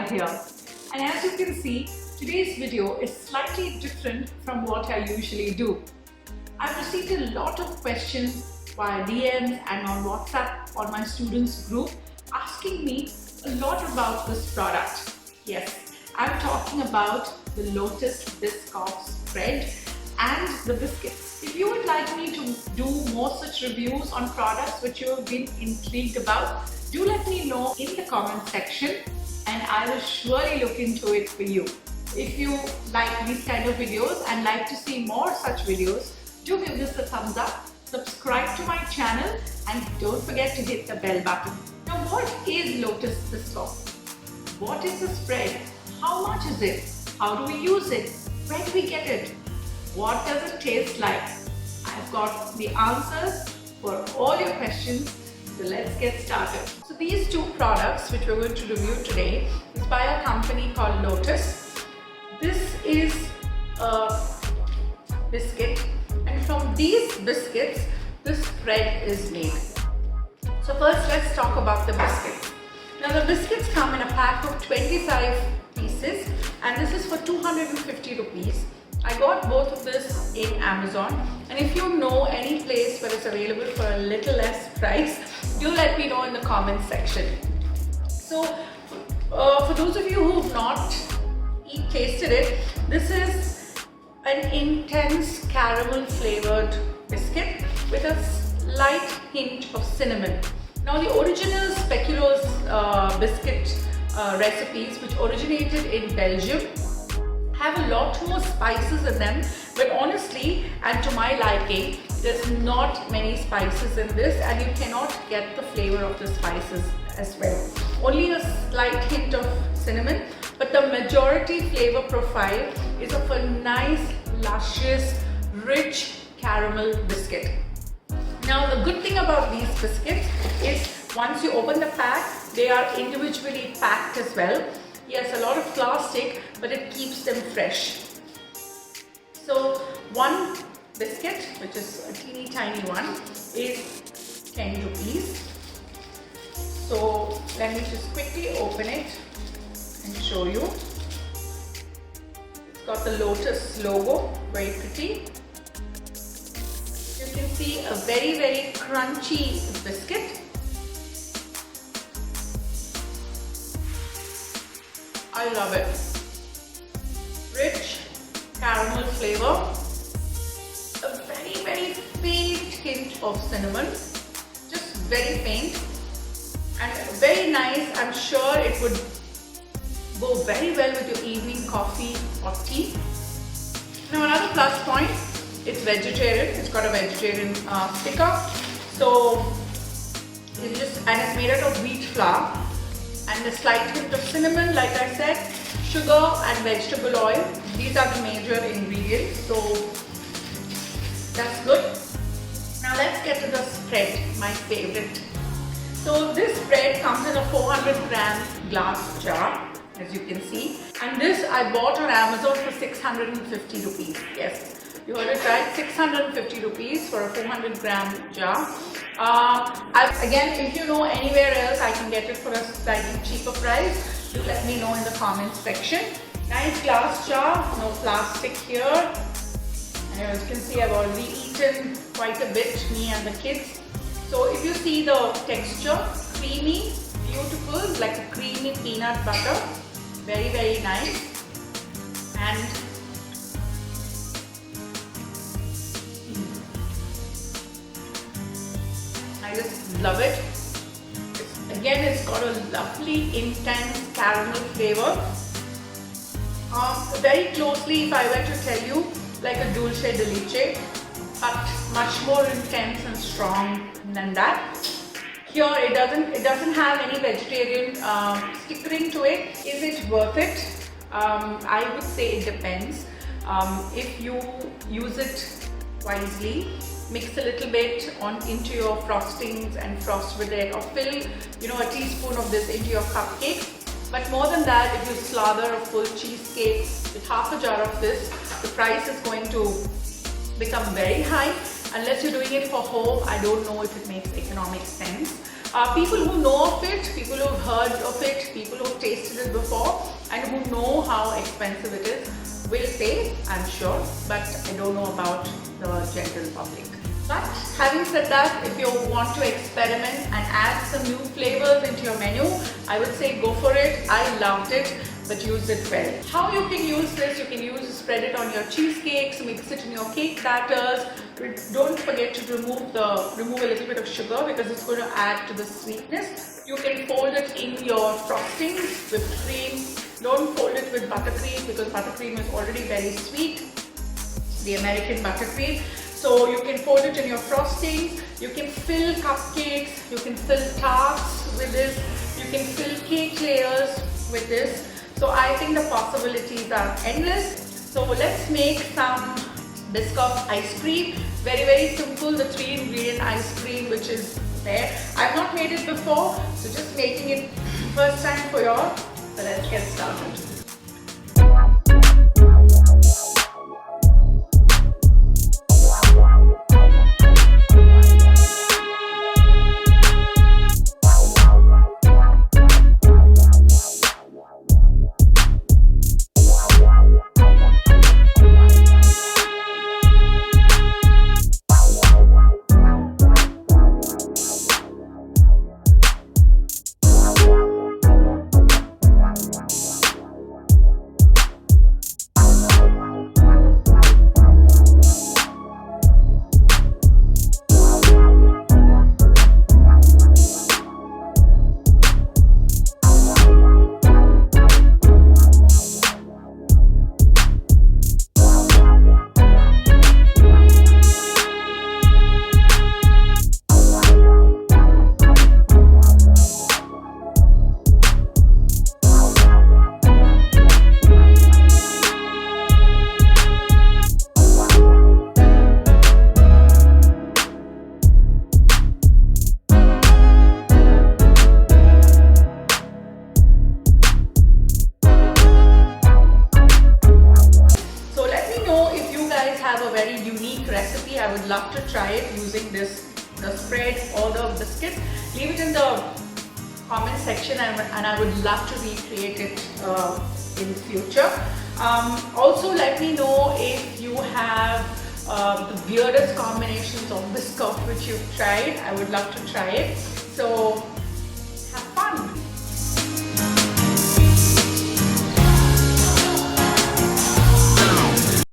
here, and as you can see, today's video is slightly different from what I usually do. I've received a lot of questions via DMs and on WhatsApp on my students group asking me a lot about this product. Yes, I'm talking about the Lotus Biscoff spread and the biscuits. If you would like me to do more such reviews on products which you have been intrigued about, do let me know in the comment section and I will surely look into it for you. If you like these kind of videos and like to see more such videos, do give this a thumbs up, subscribe to my channel and don't forget to hit the bell button. Now, what is Lotus Biscoff? What is the spread? How much is it? How do we use it? Where do we get it? What does it taste like? I've got the answers for all your questions, so let's get started. So these two products which we're going to review today is by a company called Lotus. This is a biscuit, and from these biscuits the spread is made. So first let's talk about the biscuits. Now the biscuits come in a pack of 25 pieces and this is for 250 rupees. I got both of this in Amazon, and if you know any place where it's available for a little less price, do let me know in the comment section. So for those of you who have not tasted it, this is an intense caramel flavored biscuit with a slight hint of cinnamon. Now the original speculoos biscuit recipes, which originated in Belgium, have a lot more spices in them, but honestly and to my liking, there's not many spices in this and you cannot get the flavor of the spices as well. Only a slight hint of cinnamon, but the majority flavor profile is of a nice, luscious, rich caramel biscuit. Now the good thing about these biscuits is once you open the pack, they are individually packed as well. Yes, a lot of plastic, but it keeps them fresh. So one biscuit, which is a teeny tiny one, is 10 rupees. So let me just quickly open it and show you. It's got the Lotus logo, very pretty. You can see a very, very crunchy biscuit. I love it. Rich caramel flavor, a very, very faint hint of cinnamon, just very faint, and very nice. I'm sure it would go very well with your evening coffee or tea. Now another plus point, it's vegetarian. It's got a vegetarian sticker. So it's made out of wheat flour. And a slight hint of cinnamon, like I said, sugar and vegetable oil. These are the major ingredients, so that's good. Now let's get to the spread, my favorite. So this spread comes in a 400 gram glass jar, as you can see. And this I bought on Amazon for 650 rupees. Yes, you heard it right, 650 rupees for a 400 gram jar. Again, if you know anywhere else I can get it for a slightly cheaper price, do let me know in the comments section. Nice glass jar, no plastic here. And as you can see, I've already eaten quite a bit, me and the kids. So if you see the texture, creamy, beautiful, like a creamy peanut butter. Very, very nice. And I just love it. It's got a lovely intense caramel flavor. Very closely, if I were to tell you, like a dulce de leche, but much more intense and strong than that. Here it doesn't have any vegetarian stickering to it. Is it worth it? I would say it depends. If you use it wisely, mix a little bit into your frostings and frost with it, or fill a teaspoon of this into your cupcake. But more than that, if you slather a full cheesecake with half a jar of this, the price is going to become very high. Unless you're doing it for home, I don't know if it makes economic sense. People who know of it, people who've heard of it, people who've tasted it before and who know how expensive it is will pay, I'm sure, but I don't know about the general public. But having said that, if you want to experiment and add some new flavors into your menu, I would say go for it. I loved it, but use it well. How you can use this, you can spread it on your cheesecakes, mix it in your cake batters. Don't forget to remove a little bit of sugar because it's going to add to the sweetness. You can fold it in your frostings, whipped cream. Don't fold it with buttercream because buttercream is already very sweet, the American buttercream. So you can fold it in your frostings. You can fill cupcakes, you can fill tarts with this, you can fill cake layers with this. So I think the possibilities are endless. So let's make some Biscoff ice cream. Very, very simple, the 3-ingredient ice cream which is there. I've not made it before, so just making it first time for y'all. So let's get started. Recipe. I would love to try it using the spread or the biscuits. Leave it in the comment section and I would love to recreate it in future. Also let me know if you have the weirdest combinations of Biscoff which you've tried. I would love to try it. So